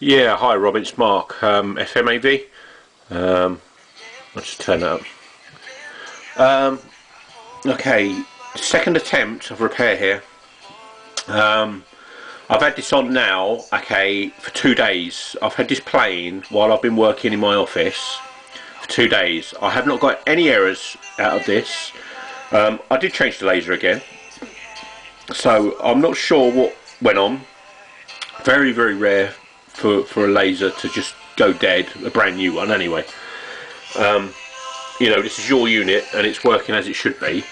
Yeah, hi Robin, it's Mark, FMAV. I'll just turn that up. Okay, second attempt of repair here. I've had this on now, okay, for 2 days. I've had this playing while I've been working in my office for 2 days. I have not got any errors out of this. I did change the laser again, so I'm not sure what went on. Very, very rare for a laser to just go dead, a brand new one anyway. You know, this is your unit and it's working as it should be.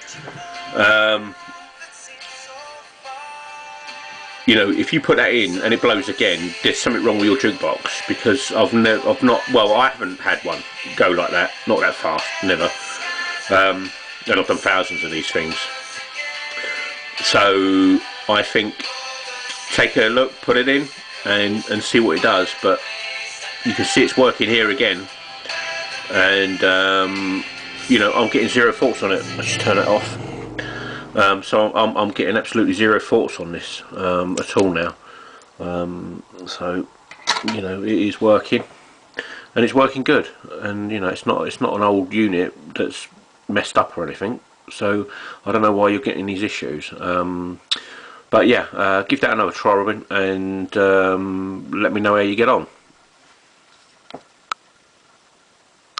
You know, if you put that in and it blows again, there's something wrong with your jukebox, because I've not, well, I haven't had one go like that, not that fast, never. And I've done thousands of these things. So I think take a look, put it in, and see what it does. But you can see it's working here again, and you know, I'm getting zero faults on it. Let's just turn it off. So I'm getting absolutely zero faults on this at all now. So you know, it is working, and it's working good. And you know, it's not an old unit that's messed up or anything. So I don't know why you're getting these issues. But yeah, give that another try, Robin, and let me know how you get on.